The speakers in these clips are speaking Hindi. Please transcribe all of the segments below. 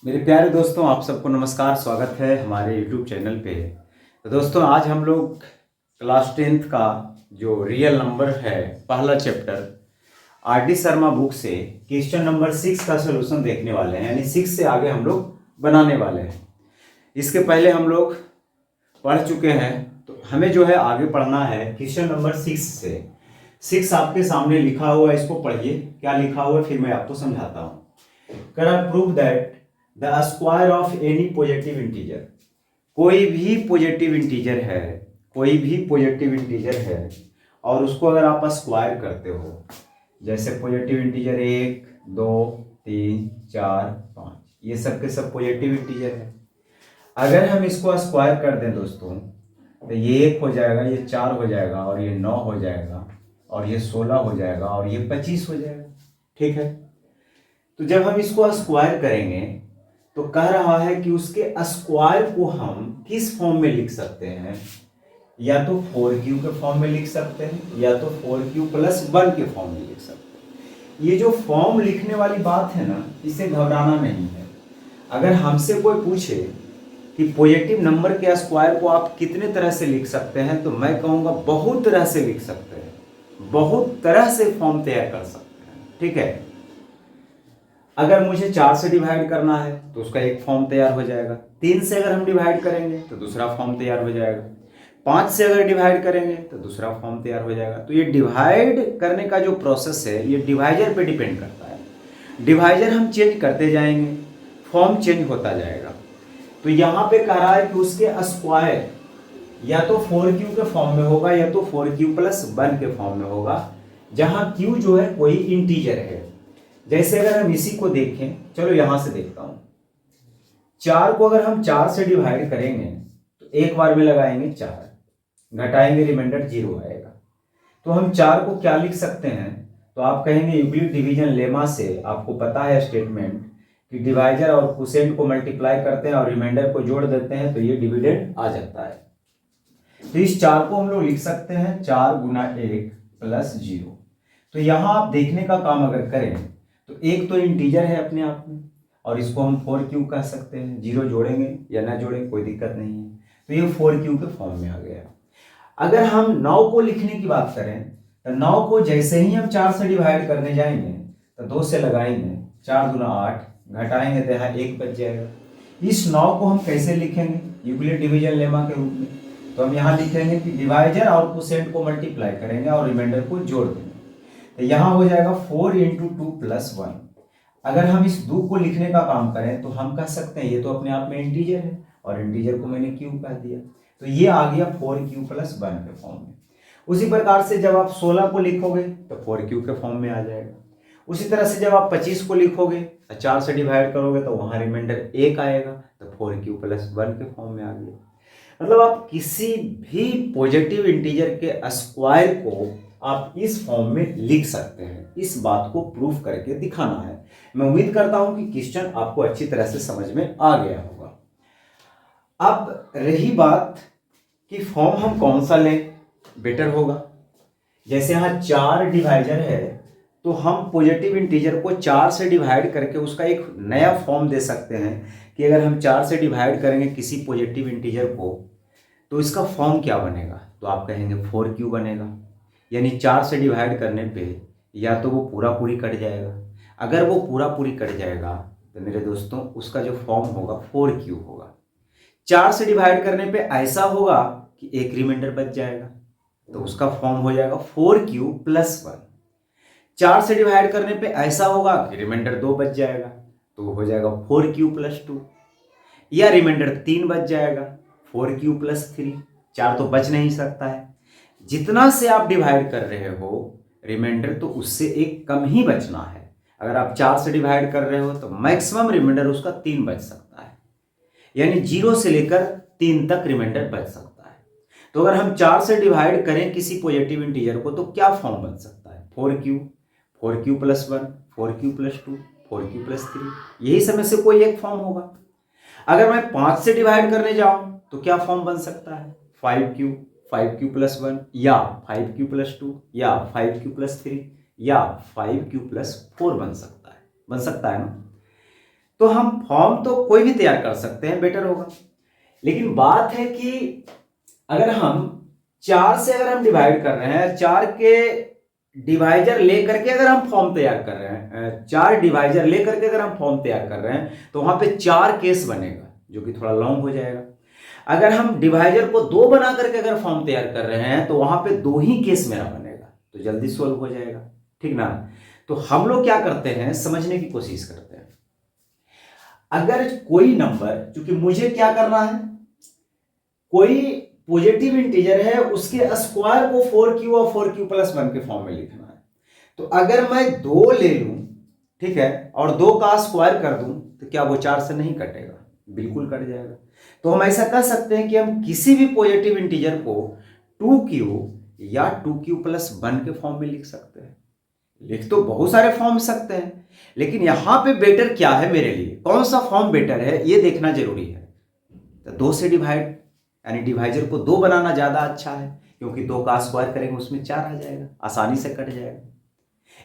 मेरे प्यारे दोस्तों, आप सबको नमस्कार। स्वागत है हमारे YouTube चैनल पे। तो दोस्तों, आज हम लोग क्लास 10th का जो रियल नंबर है, पहला chapter R D Sharma book से क्वेश्चन नंबर 6 का सोल्यूशन देखने वाले हैं। यानी 6 से आगे हम लोग बनाने वाले हैं। इसके पहले हम लोग पढ़ चुके हैं, तो हमें जो है आगे पढ़ना है क्वेश्चन नंबर 6 से। 6 आपके सामने लिखा हुआ है, इसको पढ़िए क्या लिखा हुआ है, फिर मैं आपको समझाता हूँ। Can I prove that the square of any positive integer, कोई भी पॉजिटिव इंटीजर है, कोई भी पॉजिटिव इंटीजर है और उसको अगर आप स्क्वायर करते हो, जैसे पॉजिटिव इंटीजर 1 2 3 4 5, ये सब के सब पॉजिटिव इंटीजर है। अगर हम इसको स्क्वायर कर दें दोस्तों, तो ये 1 हो जाएगा, ये 4 हो जाएगा और ये 9 हो जाएगा और ये 16 हो जाएगा और ये 25 हो जाएगा। ठीक है, तो जब हम इसको स्क्वायर करेंगे तो कह रहा है कि उसके स्क्वायर को हम किस फॉर्म में लिख सकते हैं, या तो 4q के फॉर्म में लिख सकते हैं या तो 4q प्लस 1 के फॉर्म में लिख सकते हैं। ये जो फॉर्म लिखने वाली बात है ना, इसे घबराना नहीं है। अगर हमसे कोई पूछे कि पॉजिटिव नंबर के स्क्वायर को आप कितने तरह से लिख सकते हैं, तो मैं कहूँगा बहुत तरह से लिख सकते हैं, बहुत तरह से फॉर्म तैयार कर सकते हैं। ठीक है, अगर मुझे 4 से डिवाइड करना है तो उसका एक फॉर्म तैयार हो जाएगा। 3 से अगर हम डिवाइड करेंगे तो दूसरा फॉर्म तैयार हो जाएगा। 5 से अगर डिवाइड करेंगे तो दूसरा फॉर्म तैयार हो जाएगा। तो ये डिवाइड करने का जो प्रोसेस है, ये डिवाइजर पे डिपेंड करता है। डिवाइजर हम चेंज करते जाएंगे, फॉर्म चेंज होता जाएगा। तो यहाँ पे कह रहा है कि उसके स्क्वायर या तो 4q के फॉर्म में होगा या तो 4q प्लस 1 के फॉर्म में होगा, जहाँ q जो है कोई इंटीजर है। जैसे अगर हम इसी को देखें, चलो यहां से देखता हूं, 4 को अगर हम 4 से डिवाइड करेंगे तो एक बार में लगाएंगे 4, घटाएंगे रिमाइंडर 0 आएगा। तो हम 4 को क्या लिख सकते हैं, तो आप कहेंगे यूक्लिड डिवीजन लेमा से आपको पता है स्टेटमेंट कि डिवाइजर और क्वोशिएंट को मल्टीप्लाई करते हैं और रिमाइंडर को जोड़ देते हैं तो ये डिविडेंड आ जाता है। तो इस 4 को हम लोग लिख सकते हैं 4 गुना 1 प्लस 0। तो यहां आप देखने का काम अगर करें तो एक तो इंटीजर है अपने आप में, और इसको हम 4q कह सकते हैं। 0 जोड़ेंगे या ना जोड़ें कोई दिक्कत नहीं है, तो ये 4q के फॉर्म में आ गया। अगर हम 9 को लिखने की बात करें तो 9 को जैसे ही हम 4 से डिवाइड करने जाएंगे तो 2 से लगाएंगे, 4 दूना 8, घटाएंगे तो यहाँ 1 बच जाएगा। इस 9 को हम कैसे लिखेंगे, यूक्लिड डिवीजन लेमा के रूप में। तो हम यहाँ लिखेंगे कि डिवाइजर और क्वोशिएंट को मल्टीप्लाई करेंगे और रिमाइंडर को जोड़ देंगे, तो यहाँ हो जाएगा 4 इंटू 2 प्लस 1। अगर हम इस 2 को लिखने का काम करें तो हम कह सकते हैं ये तो अपने आप में इंटीजर है और इंटीजर को मैंने क्यू कह दिया, तो ये आ गया 4q प्लस 1 के फॉर्म में। उसी प्रकार से जब आप 16 को लिखोगे तो 4q के फॉर्म में आ जाएगा। उसी तरह से जब आप 25 को लिखोगे तो 4 से डिवाइड करोगे तो वहाँ रिमाइंडर 1 आएगा, तो 4q प्लस 1 के फॉर्म में आ गया। मतलब आप किसी भी पॉजिटिव इंटीजर के स्क्वायर को आप इस फॉर्म में लिख सकते हैं। इस बात को प्रूफ करके दिखाना है। मैं उम्मीद करता हूं कि क्वेश्चन आपको अच्छी तरह से समझ में आ गया होगा। अब रही बात कि फॉर्म हम कौन सा लें बेटर होगा। जैसे यहाँ 4 डिवाइजर है, तो हम पॉजिटिव इंटीजर को 4 से डिवाइड करके उसका एक नया फॉर्म दे सकते हैं कि अगर हम 4 से डिवाइड करेंगे किसी पॉजिटिव इंटीजर को तो इसका फॉर्म क्या बनेगा, तो आप कहेंगे 4q बनेगा। यानी 4 से डिवाइड करने पे या तो वो पूरा पूरी कट जाएगा, अगर वो पूरा पूरी कट जाएगा तो मेरे दोस्तों उसका जो फॉर्म होगा 4q होगा। 4 से डिवाइड करने पे ऐसा होगा कि एक रिमाइंडर बच जाएगा, तो उसका फॉर्म हो जाएगा 4q प्लस 1। 4 से डिवाइड करने पे ऐसा होगा कि रिमाइंडर 2 बच जाएगा, तो हो जाएगा 4q प्लस 2, या रिमाइंडर 3 बच जाएगा, 4q प्लस 3। 4 तो बच नहीं सकता है, जितना से आप डिवाइड कर रहे हो रिमाइंडर तो उससे एक कम ही बचना है। अगर आप 4 से डिवाइड कर रहे हो तो मैक्सिमम रिमाइंडर उसका 3 बच सकता है, यानी 0 से लेकर 3 तक रिमाइंडर बच सकता है। तो अगर हम 4 से डिवाइड करें किसी पॉजिटिव इंटीजर को तो क्या फॉर्म बन सकता है, 4q plus 1, 4q plus 2, 4q plus 3, यही समय से कोई एक फॉर्म होगा। अगर मैं 5 से डिवाइड करने जाऊं तो क्या फॉर्म बन सकता है, 5q प्लस 1, या 5q प्लस 2, या 5q प्लस 3, या 5q प्लस 4 बन सकता है ना। तो हम फॉर्म तो कोई भी तैयार कर सकते हैं, बेटर होगा। लेकिन बात है कि अगर हम 4 से अगर हम डिवाइड कर रहे हैं, 4 के डिवाइजर लेकर के अगर हम फॉर्म तैयार कर रहे हैं, 4 डिवाइजर लेकर के अगर हम फॉर्म तैयार कर रहे हैं, तो वहां पे 4 केस बनेगा, जो कि थोड़ा लॉन्ग हो जाएगा। अगर हम डिवाइजर को 2 बना करके अगर फॉर्म तैयार कर रहे हैं, तो वहां पे 2 ही केस मेरा बनेगा, तो जल्दी सोल्व हो जाएगा, ठीक ना। तो हम लोग क्या करते हैं, समझने की कोशिश करते हैं। अगर कोई नंबर, चूंकि मुझे क्या करना है, कोई पॉजिटिव इंटीजर है, उसके स्क्वायर को 4q और 4q प्लस 1 के फॉर्म में लिखना है। तो अगर मैं 2 ले लूं, ठीक है, और 2 का स्क्वायर कर दूं, तो क्या वो 4 से नहीं कटेगा? बिल्कुल कट जाएगा। तो हम ऐसा कर सकते हैं कि हम किसी भी पॉजिटिव इंटीजर को 2q या 2q प्लस 1 के फॉर्म में लिख सकते हैं। लिख तो बहुत सारे फॉर्म सकते हैं, लेकिन यहां पे बेटर क्या है मेरे लिए, कौन सा फॉर्म बेटर है, ये देखना जरूरी है। तो 2 से डिवाइड, यानी डिवाइजर को 2 बनाना ज्यादा अच्छा है, क्योंकि 2 का स्क्वायर करेंगे उसमें 4 आ जाएगा, आसानी से कट जाएगा।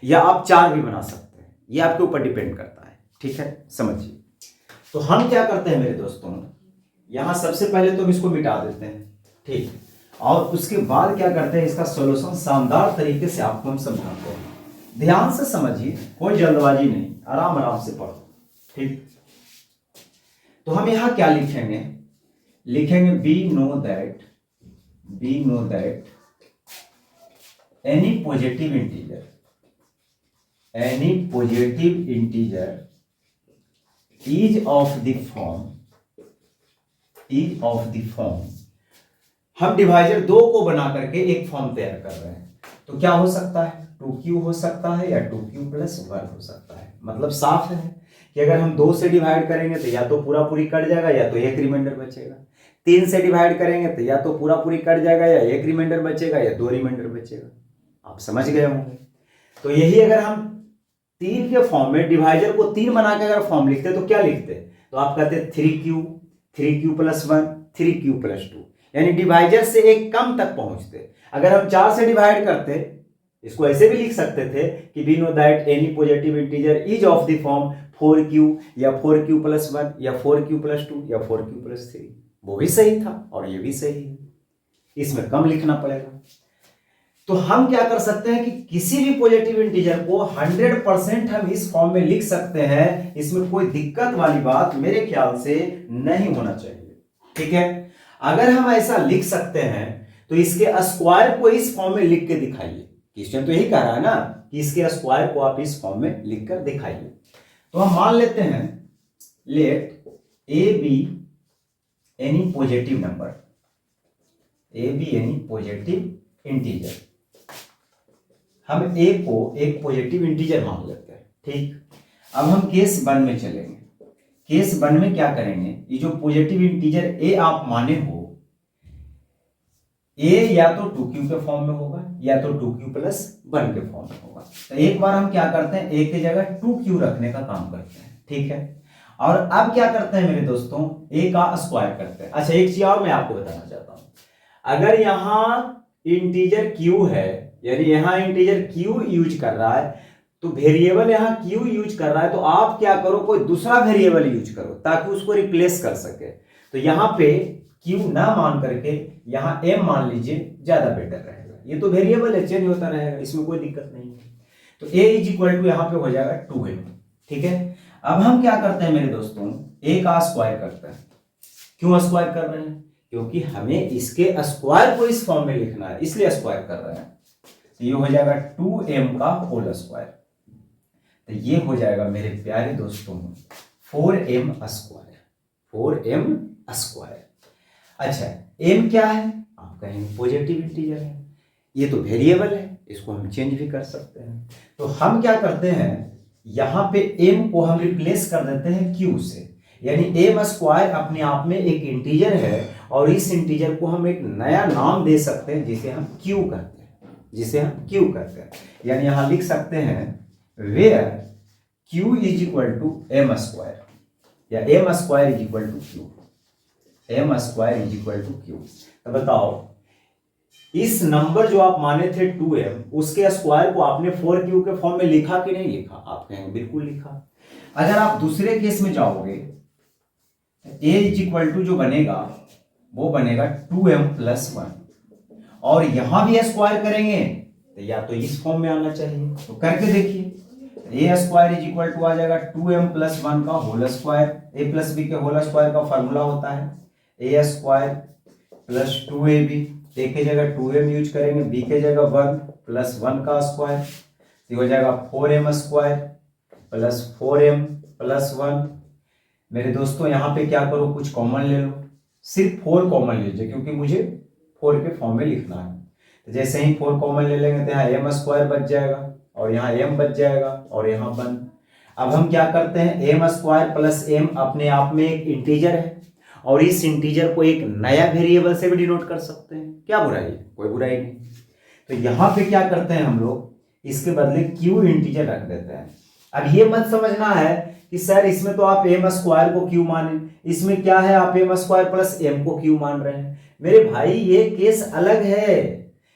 या आप 4 भी बना सकते हैं, ये आपके ऊपर डिपेंड करता है, ठीक है, समझिए। तो हम क्या करते हैं मेरे दोस्तों, यहां सबसे पहले तो हम इसको मिटा देते हैं, ठीक, और उसके बाद क्या करते हैं, इसका सॉल्यूशन शानदार तरीके से आपको हम समझाते हैं। ध्यान से समझिए, कोई जल्दबाजी नहीं, आराम आराम से पढ़ो, ठीक। तो हम यहां क्या लिखेंगे, लिखेंगे we know that any positive integer is of the form, हम डिवाइजर 2 को बना करके एक फॉर्म तैयार कर रहे हैं। तो क्या हो सकता है, 2q हो सकता है या 2q प्लस 1 हो सकता है। मतलब साफ है कि अगर हम 2 से डिवाइड करेंगे तो या तो पूरा पूरी कट जाएगा, या तो एक रिमाइंडर बचेगा। 3 से डिवाइड करेंगे तो या तो पूरा पूरी कट जाएगा, या एक रिमाइंडर बचेगा, या 2 रिमाइंडर बचेगा। आप समझ गए होंगे। तो यही अगर हम 3 के फॉर्म में डिवाइजर को 3 बना के अगर फॉर्म लिखते तो क्या लिखते, तो आप कहते 3q प्लस 1, 3q प्लस 2, यानी डिवाइजर से एक कम तक पहुंचते। अगर हम 4 से डिवाइड करते, इसको ऐसे भी लिख सकते थे कि we know that any positive integer is of the form 4q या 4q प्लस 1 या 4q प्लस 2 या 4q प्लस 3, वो भी सही था और ये भी सही है, इसमें कम लिखना पड़ेगा। तो हम क्या कर सकते हैं कि किसी भी पॉजिटिव इंटीजर को 100% हम इस फॉर्म में लिख सकते हैं, इसमें कोई दिक्कत वाली बात मेरे ख्याल से नहीं होना चाहिए, ठीक है। अगर हम ऐसा लिख सकते हैं तो इसके स्क्वायर को इस फॉर्म में लिख के दिखाइए। क्वेश्चन तो यही कह रहा है ना कि इसके स्क्वायर को आप इस फॉर्म में लिखकर दिखाइए। तो हम मान लेते हैं, let a be any positive number, a be any positive integer, हम ए को एक पॉजिटिव इंटीजर मान लेते हैं, ठीक। अब हम केस 1 में चलेंगे। केस 1 में क्या करेंगे, ये जो पॉजिटिव इंटीजर ए आप माने हो, ए या तो 2q के फॉर्म में होगा या तो 2q प्लस 1 के फॉर्म में होगा। तो एक बार हम क्या करते हैं, ए की जगह 2q रखने का काम करते हैं, ठीक है। और अब क्या करते हैं मेरे दोस्तों, ए का स्क्वायर करते हैं। अच्छा, एक चीज और मैं आपको बताना चाहता हूं, अगर यहां इंटीजर q है, यानी यहां इंटीजर q यूज कर रहा है, तो वेरिएबल यहां q यूज कर रहा है, तो आप क्या करो, कोई दूसरा वेरिएबल यूज करो ताकि उसको रिप्लेस कर सके। तो यहां पे q ना मान करके यहां m मान लीजिए, ज्यादा बेटर रहेगा। ये तो वेरिएबल है, चेंज होता रहेगा, इसमें कोई दिक्कत नहीं है। तो a इज इक्वल टू यहां पे हो जाएगा 2m, ठीक है। अब हम क्या करते हैं मेरे दोस्तों, a का स्क्वायर करते हैं। क्यों स्क्वायर कर रहे हैं, क्योंकि हमें इसके स्क्वायर को इस फॉर्म में लिखना है, इसलिए स्क्वायर कर रहे हैं। तो ये हो जाएगा 2m का होल स्क्वायर। तो ये हो जाएगा मेरे प्यारे दोस्तों 4m स्क्वायर, 4m स्क्वायर। अच्छा, m क्या है, आप कहेंगे पॉजिटिव इंटीजर है, ये तो वेरिएबल है, इसको हम चेंज भी कर सकते हैं। तो हम क्या करते हैं, यहां पे m को हम रिप्लेस कर देते हैं q से, यानी m स्क्वायर अपने आप में एक इंटीजर है, और इस इंटीजर को हम एक नया नाम दे सकते हैं जिसे हम q कहते हैं, यानी यहां लिख सकते हैं where q is equal to m square, या m square is equal to q, m square is equal to q। तो बताओ, इस नंबर जो आप माने थे 2m, उसके स्क्वायर को आपने 4q के फॉर्म में लिखा कि नहीं लिखा, आप कहेंगे बिल्कुल लिखा। अगर आप दूसरे केस में जाओगे a इज इक्वल टू जो बनेगा वो बनेगा 2m+1, और यहां भी स्क्वायर करेंगे तो या तो इस फॉर्म में आना चाहिए, तो करके देखिए। a square is equal to आ जाएगा 2m+1 का whole square, a plus B के होल स्क्वायर का फॉर्मूला होता है a square plus 2ab, a की जगह 2m यूज करेंगे, b की जगह 1 प्लस 1 का स्क्वायर, तो हो जाएगा 4m square plus 4m plus 1। मेरे दोस्तों यहाँ पे क्या करो, कुछ कॉमन ले लो, सिर्फ 4 कॉमन लीजिए क्योंकि मुझे 4 के फॉर्म में लिखना है। तो जैसे ही 4 कॉमन ले लेंगे तो यहाँ m स्क्वायर बच जाएगा और यहाँ m बच जाएगा और यहाँ 1। अब हम क्या करते हैं, m स्क्वायर प्लस m अपने आप में एक इंटीजर है और इस इंटीजर को एक नया वेरिएबल से भी डिनोट कर सकते हैं, क्या बुराई है, कोई बुराई नहीं। तो यहाँ पे क्या करते हैं हम लोग, इसके बदले q इंटीजर रख देते हैं। अब ये मत समझना है कि सर इसमें तो आप m स्क्वायर को q माने, इसमें क्या है आप m स्क्वायर प्लस m को q मान रहे हैं। मेरे भाई ये केस अलग है,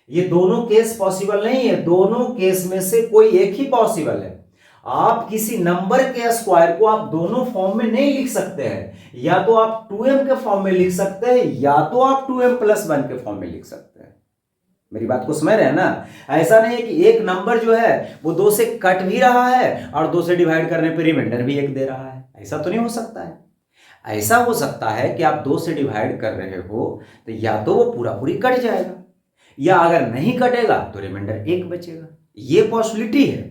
ये दोनों केस पॉसिबल नहीं है, दोनों केस में से कोई एक ही पॉसिबल है। आप किसी नंबर के स्क्वायर को आप दोनों फॉर्म में नहीं लिख सकते हैं, या तो आप 2m के फॉर्म में लिख सकते हैं या तो आप 2m+1 के फॉर्म में लिख सकते हैं। मेरी बात को समझ रहे हैं ना। ऐसा नहीं है कि एक नंबर जो है वो 2 से कट भी रहा है और 2 से डिवाइड करने पर रिमाइंडर भी 1 दे रहा है, ऐसा तो नहीं हो सकता है। ऐसा हो सकता है कि आप 2 से डिवाइड कर रहे हो तो या तो वो पूरा पूरी कट जाएगा, या अगर नहीं कटेगा तो रिमाइंडर 1 बचेगा, ये पॉसिबिलिटी है।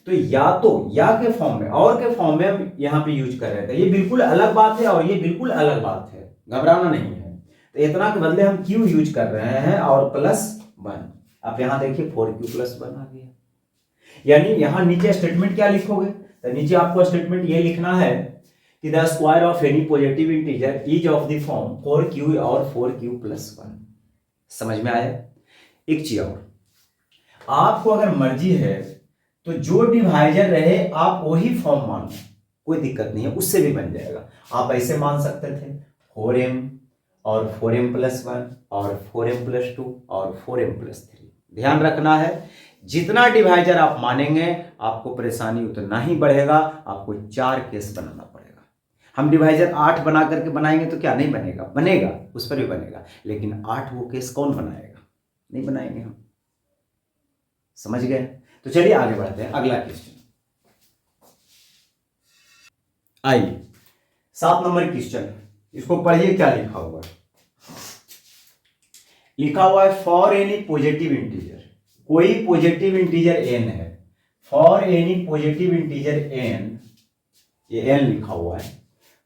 तो या तो या के फॉर्म में और के फॉर्म में हम यहाँ पे यूज कर रहे थे, ये बिल्कुल अलग बात है और ये बिल्कुल अलग बात है, घबराना नहीं है। तो इतना के बदले हम q यूज कर रहे हैं और +1। अब यहाँ देखिए 4q+1 आ गया, यानी यहाँ नीचे स्टेटमेंट क्या लिखोगे, तो नीचे आपको स्टेटमेंट ये लिखना है कि the square of any positive integer is of the form 4q और 4q+1। समझ में आया। एक चीज और, आपको अगर मर्जी है तो जो डिवाइजर रहे आप वही फॉर्म मान लो, कोई दिक्कत नहीं है, उससे भी बन जाएगा। आप ऐसे मान सकते थे 4m और 4m+1 और 4m+2 और 4m+3। ध्यान रखना है जितना डिवाइजर आप मानेंगे आपको परेशानी उतना ही बढ़ेगा, आपको 4 केस बनाना पड़ेगा। हम डिवाइजर 8 बना करके बनाएंगे तो क्या नहीं बनेगा, बनेगा, उस पर भी बनेगा, लेकिन 8 वो केस कौन बनाएगा, नहीं बनाएंगे हम। समझ गए। तो चलिए आगे बढ़ते हैं, अगला क्वेश्चन आइए 7 नंबर क्वेश्चन, इसको पढ़िए क्या लिखा हुआ है। लिखा हुआ है फॉर एनी पॉजिटिव इंटीजर, कोई पॉजिटिव इंटीजर n है, for any positive integer n, ये n लिखा हुआ है,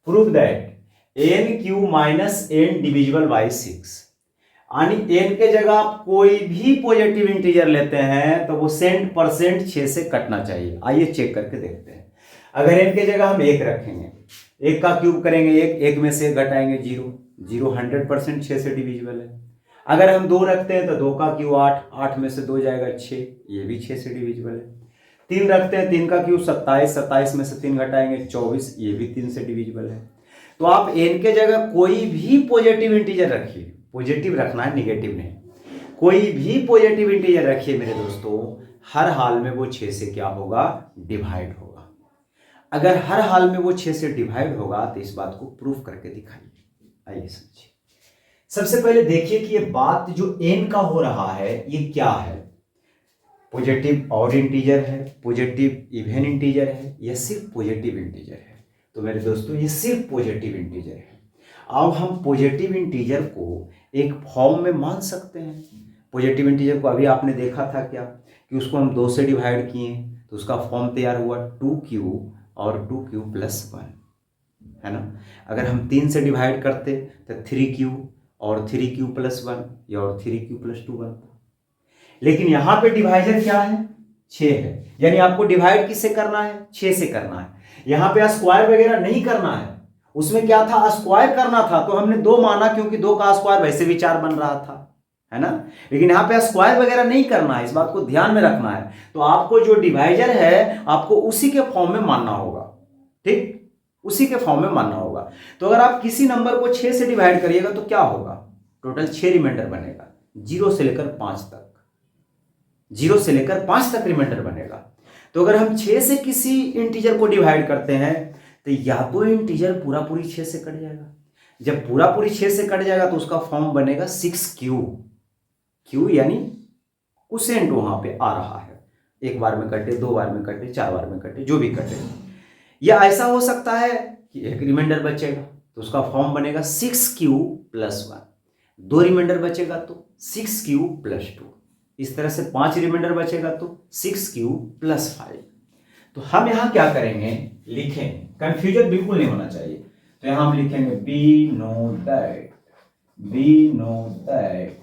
prove that n³ - n divisible by 6। यानी n के जगह आप कोई भी पॉजिटिव इंटीजर लेते हैं तो वो 100% 6 से कटना चाहिए। आइए चेक करके देखते हैं। अगर n के जगह हम 1 रखेंगे, 1 का क्यूब करेंगे 1 में से घटाएंगे 0, 100% 6 से डिविजिबल है। अगर हम 2 रखते हैं तो 2 का क्यूब 8 में से 2 जाएगा 6, ये भी 6 से डिविजिबल है। 3 रखते हैं, 3 का क्यूब 27 में से 3 घटाएंगे 24, ये भी 3 से डिविजिबल है। तो आप n के जगह कोई भी पॉजिटिव इंटीजर रखिए, पॉजिटिव रखना है, निगेटिव नहीं, कोई भी पॉजिटिव इंटीजर रखिए मेरे दोस्तों, हर हाल में वो 6 से क्या होगा, डिवाइड होगा। अगर हर हाल में वो 6 से डिवाइड होगा तो इस बात को प्रूफ करके दिखाइए। आइए समझिए। सबसे पहले देखिए कि ये बात जो n का हो रहा है ये क्या है, पॉजिटिव ऑड इंटीजर है, पॉजिटिव इवन इंटीजर है, या सिर्फ पॉजिटिव इंटीजर है। तो मेरे दोस्तों ये सिर्फ पॉजिटिव इंटीजर है। अब हम पॉजिटिव इंटीजर को एक फॉर्म में मान सकते हैं। पॉजिटिव इंटीजर को अभी आपने देखा था क्या कि उसको हम 2 से डिवाइड किए तो उसका फॉर्म तैयार हुआ 2q और 2q+1, है ना। अगर हम 3 से डिवाइड करते तो 3q और 3q+1 या और 3q+2 बनता। लेकिन यहाँ पे डिवाइजर क्या है, 6 है, यानी आपको डिवाइड किससे करना है, 6 से करना है। यहाँ पे स्क्वायर वगैरह नहीं करना है, उसमें क्या था, स्क्वायर करना था तो हमने 2 माना क्योंकि 2 का स्क्वायर वैसे भी 4 बन रहा था, है ना। लेकिन यहाँ पे स्क्वायर वगैरह नहीं करना है, इस बात को ध्यान में रखना है। तो आपको जो डिवाइजर है आपको उसी के फॉर्म में मानना होगा, ठीक, उसी के फॉर्म में मानना होगा। तो अगर आप किसी नंबर को 6 से डिवाइड करिएगा तो क्या होगा, टोटल 6 रिमाइंडर बनेगा, 0 से लेकर 5 तक, 0 से लेकर 5 तक रिमाइंडर बनेगा। तो अगर हम 6 से किसी इंटीजर को डिवाइड करते हैं तो या तो इंटीजर पूरा पूरी 6 से कट जाएगा, जब पूरा पूरी 6 से कट जाएगा तो उसका फॉर्म बनेगा 6q। q यानी क्वोशिएंट वहां पे आ रहा है, एक बार में कटे, 2 बार में कटे, 4 बार में कटे, जो भी कटे। या ऐसा हो सकता है कि एक रिमाइंडर बचेगा तो उसका फॉर्म बनेगा 6q + 1, 2 रिमाइंडर बचेगा तो 6q + 2, इस तरह से 5 रिमाइंडर बचेगा तो 6q + 5। तो हम यहां क्या करेंगे, लिखेंगे, कंफ्यूजन बिल्कुल नहीं होना चाहिए। तो यहां हम लिखेंगे we know that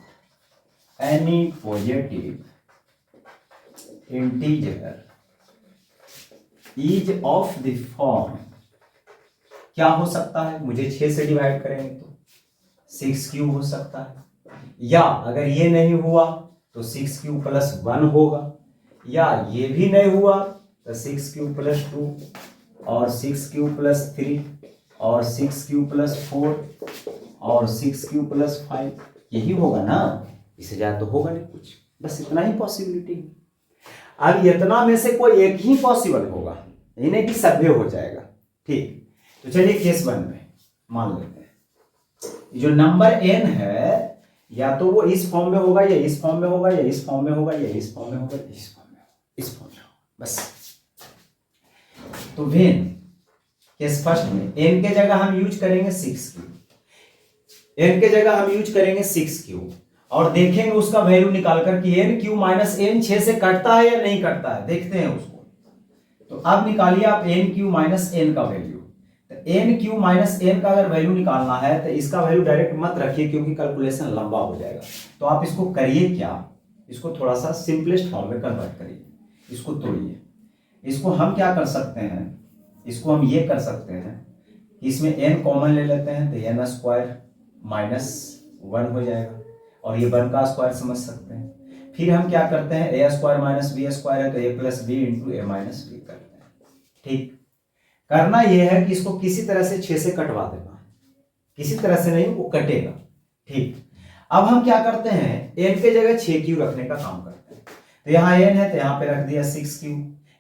any positive integer is of the form, क्या हो सकता है, मुझे 6 से डिवाइड करेंगे तो 6q हो सकता है, या अगर ये नहीं हुआ तो 6q + 1 होगा, या ये भी नहीं हुआ तो 6q + 2 और 6q + 3 और 6q + 4 और 6q + 5, यही होगा ना, इससे ज्यादा तो होगा नहीं कुछ, बस इतना ही पॉसिबिलिटी है। अब इतना में से कोई एक ही पॉसिबल होगा, ये नहीं कि सभी हो जाएगा। ठीक, तो चलिए केस 1 में मान लेते हैं जो नंबर n है या तो वो इस फॉर्म में होगा या इस फॉर्म में होगा या इस फॉर्म में होगा या इस फॉर्म में होगा, इस फॉर्म में होगा, इस फॉर्म में होगा, बस। तो वेन केस फर्स्ट में n के जगह हम यूज करेंगे 6q, n के जगह हम यूज करेंगे 6q और देखेंगे उसका वैल्यू निकालकर कि nq - n 6 से कटता है या नहीं कटता है, देखते हैं उसको। तो अब निकालिए आप nq - n का वैल्यू। तो nq - n का अगर वैल्यू निकालना है तो इसका वैल्यू डायरेक्ट मत रखिए क्योंकि कैलकुलेशन लंबा हो जाएगा। तो आप इसको करिए क्या, इसको थोड़ा सा सिंपलेस्ट फॉर्म में कन्वर्ट करिए, इसको तोड़िए। इसको हम क्या कर सकते हैं, इसको हम ये कर सकते हैं कि इसमें n कॉमन ले लेते हैं तो n² - 1 हो जाएगा और ये 1 का स्क्वायर समझ सकते हैं। फिर हम क्या करते हैं, a² - b² है तो a + b × a - b करते हैं। ठीक, करना यह है कि इसको किसी तरह से 6 से कटवा देना, किसी तरह से नहीं, वो कटेगा। ठीक, अब हम क्या करते हैं, n के जगह 6q रखने का काम करते हैं। तो यहाँ n है तो यहाँ पे रख दिया 6q,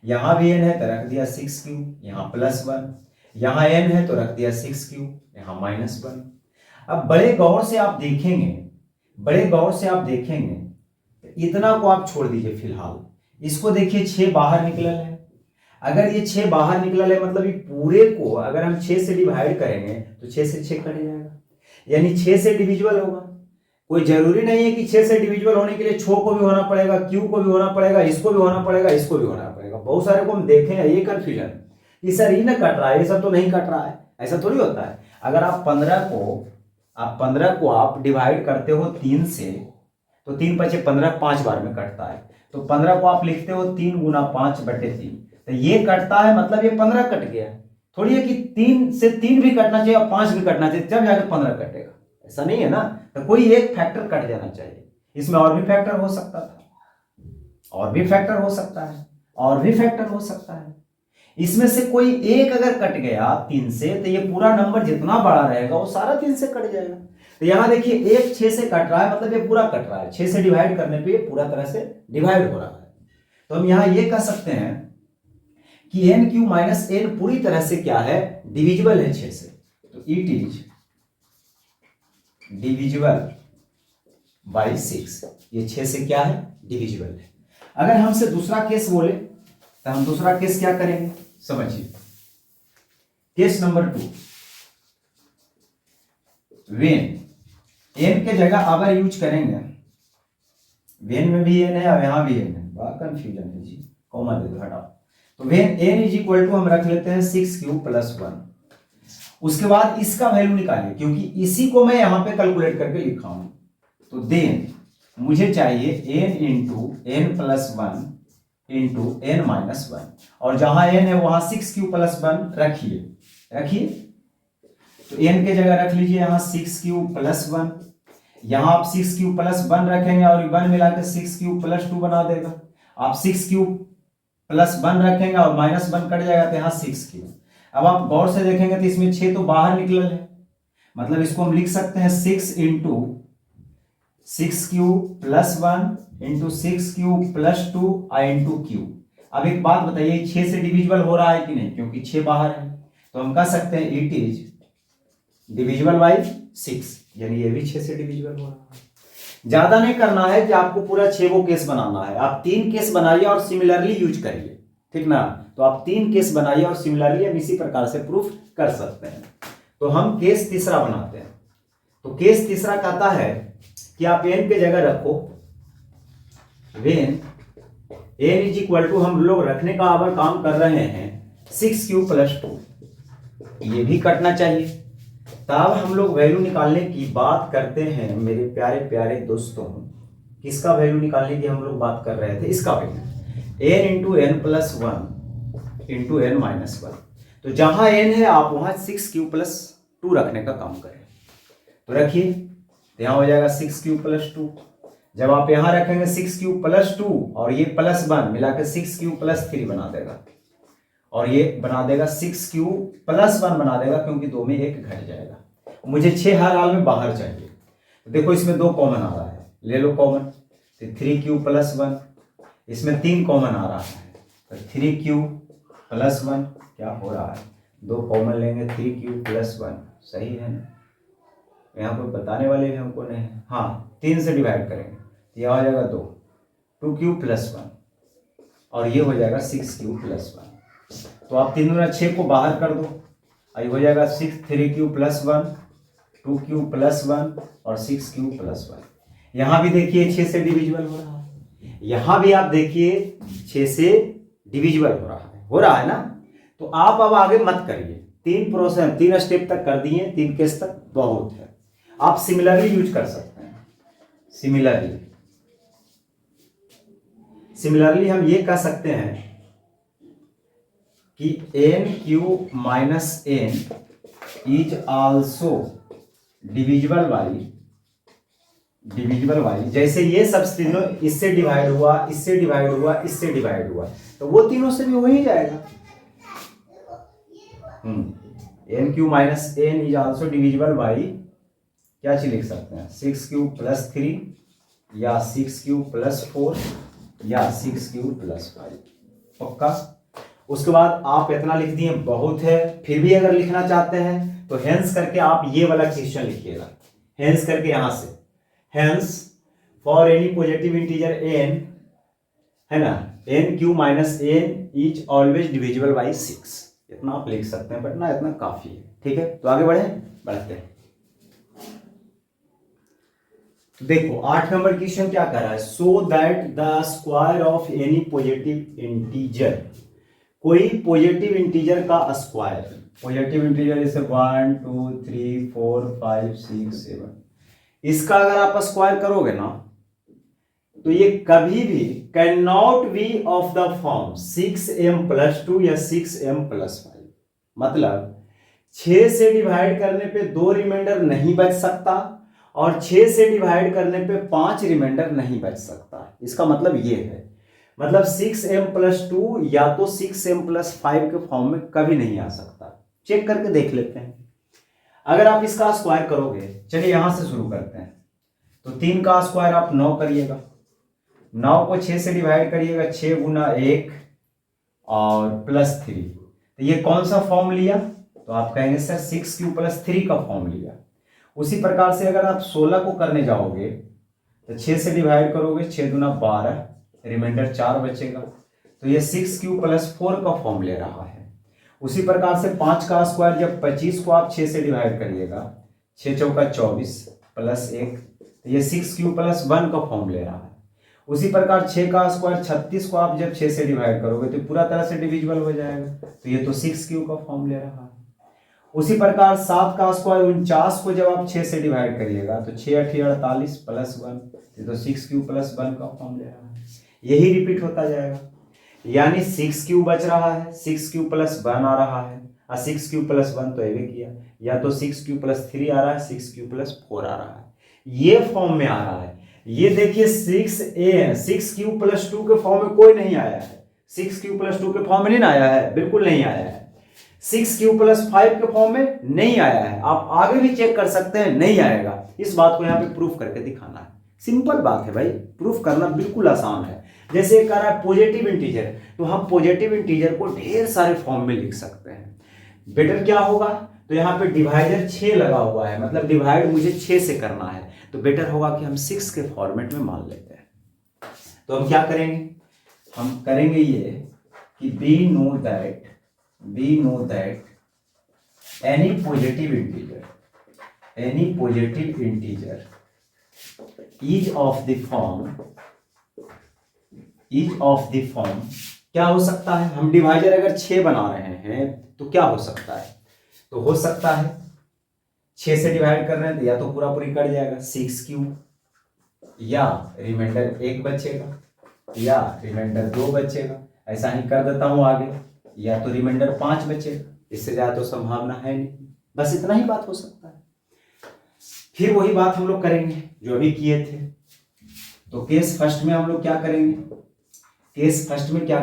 यहाँ भी n है तो रख दिया 6q, यहाँ +1, यहाँ n है तो रख दिया 6q, यहाँ -1। अब बड़े गौर से आप देखेंगे, बड़े गौर से आप देखेंगे, इतना को आप छोड़ दीजिए फिलहाल, इसको देखिए 6 बाहर निकल है। अगर ये 6 बाहर निकल है मतलब ये पूरे को अगर हम 6 से डिवाइड करेंगे तो 6 से 6 कट जाएगा, यानी 6 से डिविजिबल होगा। कोई जरूरी नहीं है कि 6 से डिविजिबल होने के लिए 6 को भी होना पड़ेगा, q को भी होना पड़ेगा, इसको भी होना पड़ेगा, इसको भी होना पड़ेगा। बहुत सारे को हम देखे हैं ये कंफ्यूजन कि सर ये ना कट रहा है, ये सब तो नहीं कट रहा है, ऐसा थोड़ी होता है। अगर आप 15 को आप डिवाइड करते हो 3 से तो 3 × 5 = 15, 5 बार में कटता है। तो 15 को आप लिखते हो 3 × 5/3, तो ये कटता है मतलब ये 15 कट गया। थोड़ी है कि 3 से 3 भी कटना चाहिए और 5 भी कटना चाहिए जब जाकर 15 कटेगा, ऐसा नहीं है ना। तो कोई एक फैक्टर कट जाना चाहिए, इसमें और भी फैक्टर हो सकता था, और भी फैक्टर हो सकता है, और भी फैक्टर हो सकता है। इसमें से कोई एक अगर कट गया 3 से तो ये पूरा नंबर जितना बड़ा रहेगा वो सारा 3 से कट जाएगा। तो यहां देखिए एक 6 से कट रहा है मतलब ये पूरा कट रहा है, 6 से डिवाइड करने पे ये पूरा तरह से डिवाइड हो रहा है। तो हम यहां ये कह सकते हैं कि nq - n पूरी तरह से क्या है, डिविजिबल है 6 से। तो इट इज डिविजिबल बाय 6, ये 6 से क्या है, डिविजिबल है। अगर हमसे दूसरा केस बोले तो हम दूसरा केस क्या करेंगे, समझिए। केस नंबर 2, वेन n के जगह अगर यूज करेंगे, वेन में भी n है और यहां भी n है, बड़ा कंफ्यूजन है जी, कॉमा दे दो हटाओ। तो वेन n = हम रख लेते हैं 6q + 1। उसके बाद इसका वैल्यू निकालिए क्योंकि इसी को मैं यहां पे कैलकुलेट करके लिखा हूं। तो देन मुझे चाहिए n × n + 1 × n - 1 और जहां n है वहां 6q + 1 रखिए। तो n के जगह रख लीजिए यहां 6q + 1, यहां आप 6q + 1 रखेंगे और 1 मिलाकर 6q + 2 बना देगा। आप 6q + 1 रखेंगे और -1 कट जाएगा तो यहाँ 6q। अब आप गौर से देखेंगे तो इसमें 6 तो बाहर निकल है, मतलब इसको हम लिख सकते हैं 6 × 6q + 1 × 6q + 2 q। अब एक बात बताइए, 6 से डिविजिबल हो रहा है कि नहीं, क्योंकि 6 बाहर है, तो हम कह सकते हैं इट इज डिविजिबल बाई 6, यानी ये भी 6 से डिविजिबल हो रहा है। ज्यादा नहीं करना है कि आपको पूरा 6 को केस बनाना है, आप 3 केस बनाइए और सिमिलरली यूज करिए, ठीक ना। तो आप 3 केस बनाइए और सिमिलरली हम इसी प्रकार से प्रूफ कर सकते हैं। तो हम केस तीसरा बनाते हैं। तो केस तीसरा कहता है कि आप n के जगह रखो when n is equal to, हम लोग रखने का अगर काम कर रहे हैं 6 प्लस 2, ये भी कटना चाहिए। तब हम लोग वैल्यू निकालने की बात करते हैं मेरे प्यारे प्यारे दोस्तों। किसका वैल्यू निकालने की हम लोग बात कर रहे थे, इसका value n into n plus 1 into n minus 1। तो जहां n है आप वहां 6 प्लस 2 रखने का काम करें। तो रखिए, तो यहां हो जाएगा 6 प्लस 2। जब आप यहां रखेंगे 6 प्लस 2 और ये प्लस 1 मिलाकर 6 प्लस 3 बना देगा, और ये बना देगा 6 प्लस 1 बना देगा, क्योंकि 2 में 1 घट जाएगा। मुझे 6 हर हाल में बाहर चाहिए। तो देखो इसमें 2 कॉमन आ रहा है, ले लो कॉमन, तो 3 प्लस 1, इसमें 3 कॉमन आ रहा है, तो 3 प्लस 1 क्या हो रहा है, 2 कॉमन लेंगे, 3 प्लस 1, सही है ना। यहाँ पर बताने वाले भी हमको नहीं है। हाँ, 3 से डिवाइड करेंगे तो यह हो जाएगा 2 प्लस 1, और ये हो जाएगा 6 प्लस 1। तो आप 3 और 6 को बाहर कर दो, ये हो जाएगा 3 प्लस 1, 2 प्लस 1 और 6 प्लस 1। यहाँ भी देखिए 6 से डिविजिबल हो रहा है, यहाँ भी आप देखिए 6 से डिविजिबल हो रहा है ना। तो आप अब आगे मत करिए, 3 प्रोसेस 3 स्टेप तक कर दिए, 3 केस तक बहुत है। आप सिमिलरली यूज कर सकते हैं। सिमिलरली हम ये कह सकते हैं कि n³ minus n is also divisible by, जैसे ये सब तीनों इससे डिवाइड हुआ, इससे डिवाइड हुआ, इससे डिवाइड हुआ, तो वो तीनों से भी हो ही जाएगा। n³ minus n is also divisible by, क्या चीज लिख सकते हैं, 6³ प्लस 3 या 6³ प्लस 4 या 6³ प्लस 5, पक्का। उसके बाद आप इतना लिख दिए, बहुत है। फिर भी अगर लिखना चाहते हैं तो हेंस करके आप ये वाला क्वेश्चन लिखिएगा, हेंस करके यहां से, hence for any positive integer n, है ना, n³ minus n is always divisible by 6। इतना आप लिख सकते हैं, बट ना इतना काफी है, ठीक है। तो आगे बढ़ते हैं। देखो 8 नंबर क्वेश्चन क्या कर रहा है, so that the square of any positive integer, कोई पॉजिटिव इंटीजर का स्क्वायर, पॉजिटिव इंटीजर जैसे 1 2 3 4 5 6 7, इसका अगर आप स्क्वायर करोगे ना, तो ये कभी भी can not be of the form 6m plus 2 या 6m प्लस 5। मतलब 6 से डिवाइड करने पे 2 रिमाइंडर नहीं बच सकता, और 6 से डिवाइड करने पे 5 रिमाइंडर नहीं बच सकता। इसका मतलब ये है, मतलब 6m प्लस 2 या तो 6m प्लस 5 के फॉर्म में कभी नहीं आ सकता। चेक करके देख लेते हैं। अगर आप इसका स्क्वायर करोगे, चलिए यहां से शुरू करते हैं। तो 3 का स्क्वायर आप 9 करिएगा, 9 को 6 से डिवाइड करिएगा, 6 गुना 1 और प्लस 3, तो ये कौन सा फॉर्म लिया, तो आप कहेंगे सर 6³ प्लस 3 का फॉर्म लिया। उसी प्रकार से अगर आप 16 को करने जाओगे तो 6 से डिवाइड करोगे, 6 गुना 12, रिमाइंडर 4 बचेगा, तो ये 6³ प्लस 4 का फॉर्म ले रहा है। उसी प्रकार से 5 का स्क्वायर जब 25 को आप 6 से डिवाइड करिएगा, 6 चौका 24 प्लस 1, तो ये 6³ प्लस 1 का फॉर्म ले रहा है। उसी प्रकार 6 का स्क्वायर 36 को आप जब 6 से डिवाइड करोगे तो पूरा तरह से डिविजिबल हो जाएगा, तो ये तो 6³ का फॉर्म ले रहा है। उसी प्रकार 7 का स्क्वायर 49 को जब आप 6 से डिवाइड करिएगा तो 6 8 48 प्लस 1, ये तो 6³ प्लस 1 का फॉर्म ले रहा है। यही रिपीट होता जाएगा, यानी 6³ बच रहा है, 6³ प्लस 1 आ रहा है, और 6³ प्लस 1 तो एवे किया, या तो 6³ प्लस 3 आ रहा है, 6³ प्लस 4 आ रहा है, ये फॉर्म में आ रहा है। ये देखिए 6³ प्लस 2 के फॉर्म में कोई नहीं आया है, 6³ प्लस 2 के फॉर्म में नहीं आया है, बिल्कुल नहीं आया है। 6³ प्लस 5 के फॉर्म में नहीं आया है। आप आगे भी चेक कर सकते हैं, नहीं आएगा। इस बात को यहाँ पे प्रूफ करके दिखाना है। सिंपल बात है भाई, प्रूफ करना बिल्कुल आसान है। जैसे कह रहा है पॉजिटिव इंटीजर, तो हम पॉजिटिव इंटीजर को ढेर सारे फॉर्म में लिख सकते हैं। बेटर क्या होगा, तो यहाँ पे डिवाइडर 6 लगा हुआ है, मतलब डिवाइड मुझे 6 से करना है, तो बेटर होगा कि हम 6 के फॉर्मेट में मान लेते हैं। तो हम क्या करेंगे, हम करेंगे ये कि we know that any positive integer is of the form क्या हो सकता है, हम डिवाइजर अगर 6 बना रहे हैं तो क्या हो सकता है, तो हो सकता है 6 से डिवाइड कर रहे हैं तो या तो पूरा पूरी कट जाएगा 6 क्यूब, या रिमाइंडर 1 बचेगा, या रिमाइंडर 2 बचेगा, ऐसा ही कर देता हूं आगे, या तो रिमाइंडर 5 बचेगा, इससे ज्यादा तो संभावना है नहीं, बस इतना ही बात हो सकता है। फिर वही बात हम लोग करेंगे जो अभी किए थे। तो केस फर्स्ट में हम लोग क्या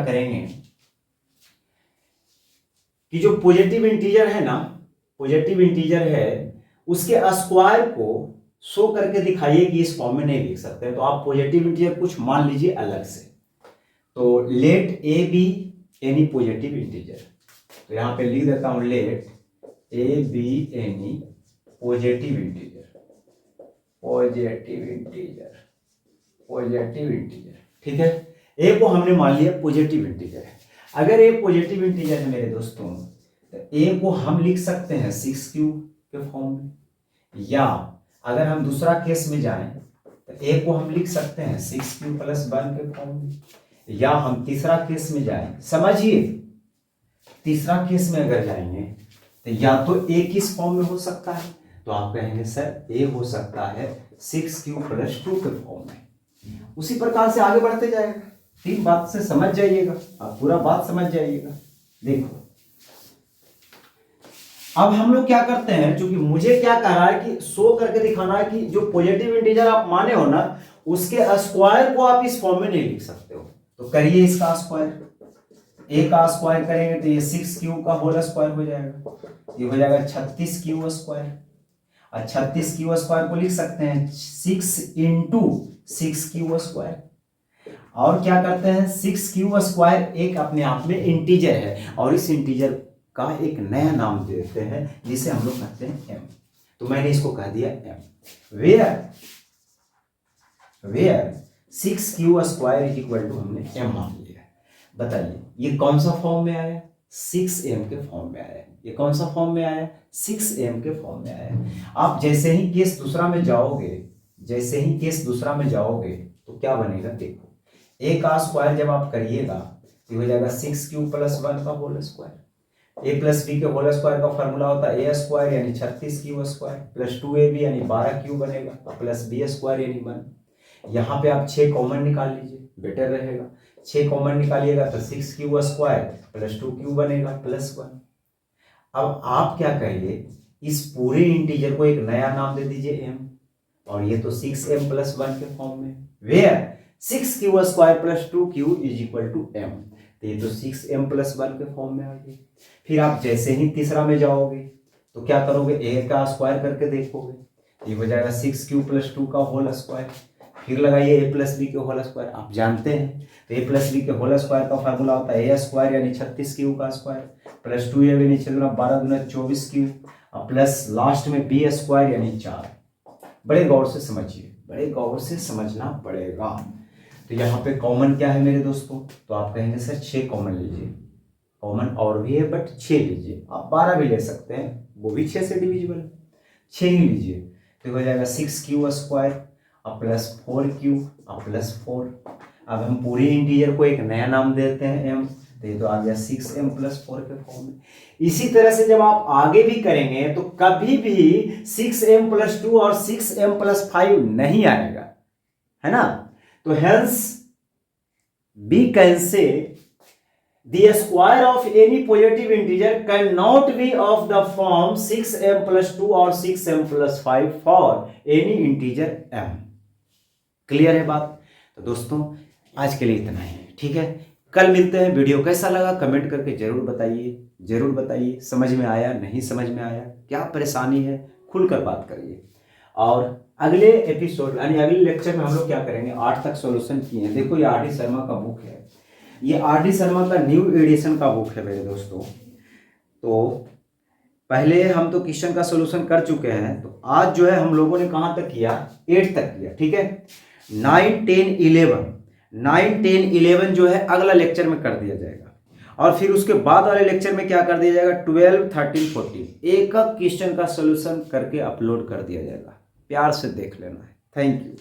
करेंगे, कि जो पॉजिटिव इंटीजर है ना, पॉजिटिव इंटीजर है उसके स्क्वायर को शो करके दिखाइए कि इस फॉर्म में नहीं लिख सकते, तो आप पॉजिटिव इंटीजर कुछ मान लीजिए अलग से। तो let a be any positive integer, तो यहां पे लिख देता हूं let a be any positive integer, ठीक है। ए को हमने मान लिया पॉजिटिव इंटीजर है। अगर ए पॉजिटिव इंटीजर है मेरे दोस्तों, तो ए को हम लिख सकते हैं 6 क्यूब के फॉर्म में, या अगर हम दूसरा केस में जाएं तो ए को हम लिख सकते हैं 6 क्यूब प्लस 1 के फॉर्म में, या हम तीसरा केस में जाएं, समझिए तीसरा केस में अगर जाएंगे तो या तो ए किस फॉर्म में हो सकता है, तो आप कहेंगे सर ए हो सकता है 6 क्यूब प्लस 2 के फॉर्म में। उसी प्रकार से आगे बढ़ते जाएगा। 3 बात से समझ जाइएगा, आप पूरा बात समझ जाइएगा। देखो अब हम लोग क्या करते हैं, क्योंकि मुझे क्या कह रहा है कि शो करके दिखाना है कि जो पॉजिटिव इंटीजर आप माने हो ना, उसके स्क्वायर को आप इस फॉर्म में नहीं लिख सकते हो, तो करिए इसका स्क्वायर। ए का स्क्वायर करेंगे तो ये 6 क्यूब का होल स्क्वायर हो जाएगा, ये हो जाएगा 36 क्यूब स्क्वायर, और 36 क्यूब स्क्वायर को लिख सकते हैं 6 इंटू 6 क्यूब स्क्वायर। और क्या करते हैं, 6 क्यूब स्क्वायर एक अपने आप में इंटीजर है, और इस इंटीजर का एक नया नाम देते हैं जिसे हम लोग कहते हैं m। तो मैंने इसको कह दिया m, where 6 cube square is equal to हमने m मान लिया। बताइए ये कौन सा फॉर्म में आया, 6m के फॉर्म में आया। ये कौन सा फॉर्म में आया, 6m के फॉर्म में आया। आप जैसे ही केस दूसरा में जाओगे, तो क्या बनेगा, देखो ए का स्क्वायर जब आप करिएगा तो हो जाएगा 6 क्यूब प्लस 1 का होल स्क्वायर। ए प्लस बी के होल स्क्वायर का फॉर्मूला होता है ए स्क्वायर यानी 36 क्यूब स्क्वायर प्लस 2ab यानी 12 क्यूब बनेगा, प्लस बी स्क्वायर यानी 1। यहाँ पे आप 6 कॉमन निकाल लीजिए, बेटर रहेगा। 6 कॉमन निकालिएगा तो 6 क्यूब स्क्वायर प्लस 2 क्यूब बनेगा प्लस 1। अब आप क्या करिए, इस पूरे इंटीजर को एक नया नाम दे दीजिए m, और ये तो 6m प्लस 1 के फॉर्म में, where 6 cube square plus 2 cube is equal to m, तो ये तो 6m प्लस 1 के फॉर्म में आ गई। फिर आप जैसे ही तीसरा में जाओगे तो क्या करोगे, a का स्क्वायर करके देखोगे, ये हो जाएगा 6 क्यूब प्लस 2 का होल स्क्वायर। फिर लगाइए a प्लस बी के होल स्क्वायर, आप जानते हैं तो a प्लस बी के होल स्क्वायर का फार्मूला होता है a स्क्वायर यानी 36 क्यूब का स्क्वायर प्लस 2a यानी 6 गुना 12 गुना 24 क्यूब, प्लस लास्ट में b स्क्वायर यानी 4। बड़े गौर से समझिए, बड़े गौर से समझना पड़ेगा। तो यहाँ पे कॉमन क्या है मेरे दोस्तों, तो आप कहेंगे सर 6 कॉमन लीजिए, कॉमन और भी है बट 6 लीजिए, आप 12 भी ले सकते हैं, वो भी 6 से डिविजिबल, 6 ही लीजिए। तो हो जाएगा 6 क्यूब स्क्वायर और प्लस 4 क्यूब और प्लस 4। अब हम पूरे इंटीजर को एक नया नाम देते हैं m, तो ये तो आ गया 6m प्लस 4 के फॉर्म में। इसी तरह से जब आप आगे भी करेंगे तो कभी भी 6m प्लस 2 और 6m प्लस 5 नहीं आएगा, है ना। तो hence we can say the square of any positive integer cannot be of the form 6m plus 2 or 6m plus 5 for any integer m। Clear है बात। तो दोस्तों आज के लिए इतना ही, ठीक है। कल मिलते हैं। वीडियो कैसा लगा कमेंट करके जरूर बताइए, समझ में आया नहीं समझ में आया, क्या परेशानी है खुलकर बात करिए। और अगले एपिसोड यानी अगले लेक्चर में हम लोग क्या करेंगे, 8 तक सॉल्यूशन किए हैं। देखो ये आर डी शर्मा का बुक है, ये आर डी शर्मा का न्यू एडिशन का बुक है मेरे दोस्तों। तो पहले हम तो क्वेश्चन का सॉल्यूशन कर चुके हैं, तो आज जो है हम लोगों ने कहाँ तक किया, 8 तक किया, ठीक है। 9, 10, 11 जो है अगला लेक्चर में कर दिया जाएगा, और फिर उसके बाद वाले लेक्चर में क्या कर दिया जाएगा, 12, 13, 14 एक क्वेश्चन का सॉल्यूशन करके अपलोड कर दिया जाएगा। प्यार से देख लेना है। Thank you.